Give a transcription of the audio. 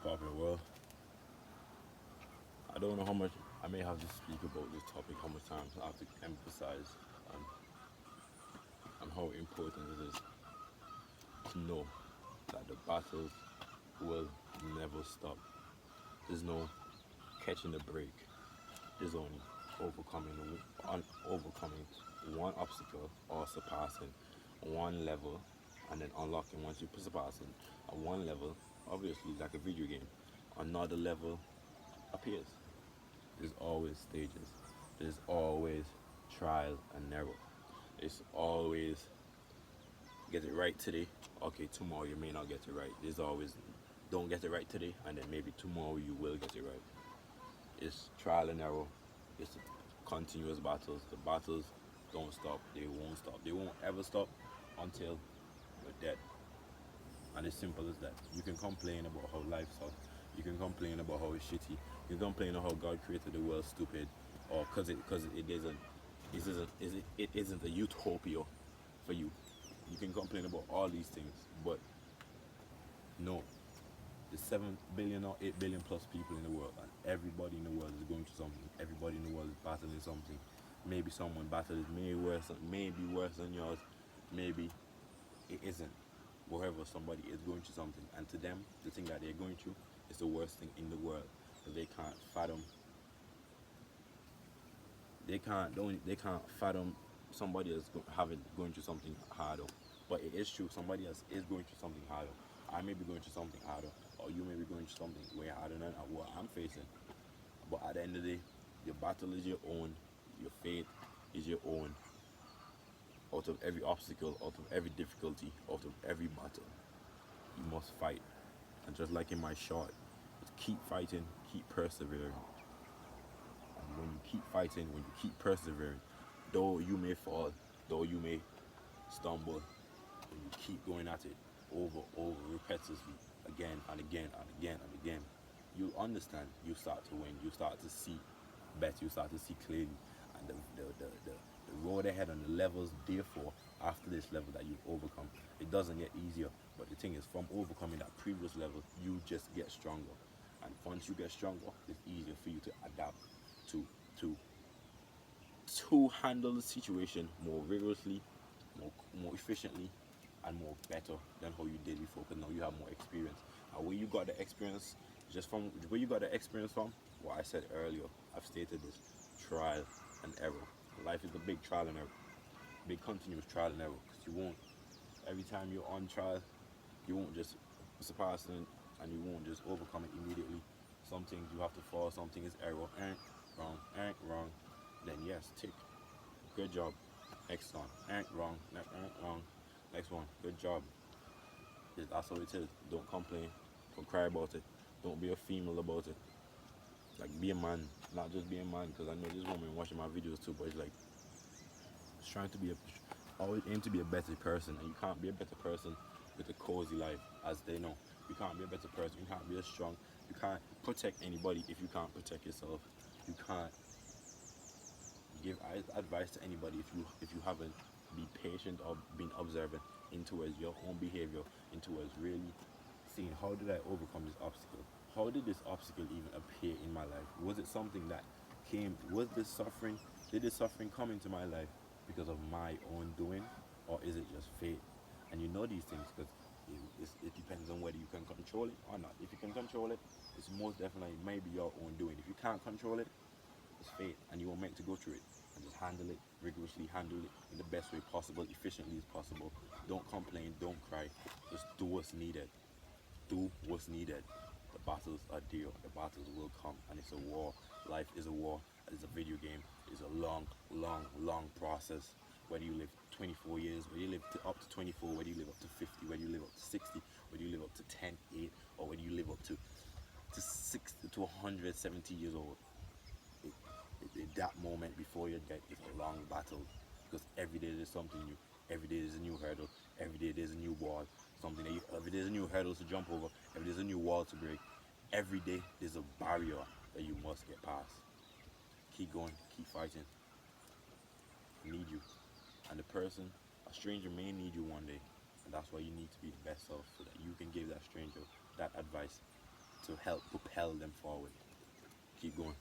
Popular. Well, I don't know how much I may have to speak about this topic, how much times I have to emphasize on, on how important it is to know that the battles will never stop. There's no catching the break. There's only overcoming one obstacle or surpassing one level and then unlocking once you surpassing at one level, obviously like a video game, another level appears. There's always stages. There's always trial and error. It's always get it right today. Okay, tomorrow you may not get it right. There's always don't get it right today, and then maybe tomorrow you will get it right. It's trial and error. It's continuous battles. The battles don't stop. They won't stop. They won't ever stop until you're dead. And it's simple as that. You can complain about how life sucks. You can complain about how it's shitty. You can complain about how God created the world stupid, or it isn't a utopia for you. You can complain about all these things, but no, there's 7 billion or 8 billion plus people in the world, and everybody in the world is going through something. Everybody in the world is battling something. Maybe someone battle is maybe worse than yours. Maybe it isn't. Wherever somebody is going through something, and to them, the thing that they're going through is the worst thing in the world, because they can't fathom. They can't fathom somebody else going through something harder. But it is true. Somebody else is going through something harder. I may be going through something harder, or you may be going through something way harder than what I'm facing. But at the end of the day, your battle is your own. Your fate is your own. Out of every obstacle, out of every difficulty, out of every battle, you must fight. And just like in my short, it's keep fighting, keep persevering. And when you keep fighting, when you keep persevering, though you may fall, though you may stumble, when you keep going at it over, repetitively, again and again and again and again, you understand, you start to win, you start to see better, you start to see clearly. And the road ahead and the levels, therefore, after this level that you've overcome, it doesn't get easier. But the thing is, from overcoming that previous level, you just get stronger. And once you get stronger, it's easier for you to adapt to to to handle the situation more rigorously, more efficiently, and more better than how you did before. Because now you have more experience. And where you got the experience, just from where you got the experience from, what I said earlier, I've stated this: trial and error. Life is a big trial and error, big continuous trial and error. Because you won't every time you're on trial, you won't just surpass it, and you won't just overcome it immediately. Some things you have to fall. Something is error, ain't wrong. Then yes, tick. Good job. Next one. Ain't wrong. Ain't wrong. Next one. Good job. That's how it is. Don't complain. Don't cry about it. Don't be a female about it. Like, be a man. Not just be a man. Because I know this woman watching my videos too, but it's like, it's trying to be always aim to be a better person. And you can't be a better person with a cozy life, as they know. You can't be a better person. You can't be as strong. You can't protect anybody if you can't protect yourself. You can't give advice to anybody if you haven't been patient or been observant into as your own behavior, into as really seeing how did I overcome this obstacle? How did this obstacle even appear in my life? Was it something that was this suffering, did this suffering come into my life because of my own doing, or is it just fate? And you know these things because it depends on whether you can control it or not. If you can control it, it's most definitely maybe your own doing. If you can't control it, it's fate, and you were meant to go through it. And just handle it rigorously, handle it in the best way possible, efficiently as possible. Don't complain, don't cry. Just do what's needed. Do what's needed. The battles are dear. The battles will come, and it's a war. Life is a war. It's a video game. It's a long, long, long process. Whether you live 24 years, whether you live up to 24, whether you live up to 50, whether you live up to 60, whether you live up to 10, 8, or whether you live up to 60 to 170 years old. That moment before your death is a long battle, because every day there's something new. Every day there's a new hurdle. Every day there's a new wall. Every day there's a new hurdle to jump over. Every day there's a new wall to break. Every day there's a barrier that you must get past. Keep going. Keep fighting. I need you. And a stranger may need you one day. And that's why you need to be the best self, so that you can give that stranger that advice to help propel them forward. Keep going.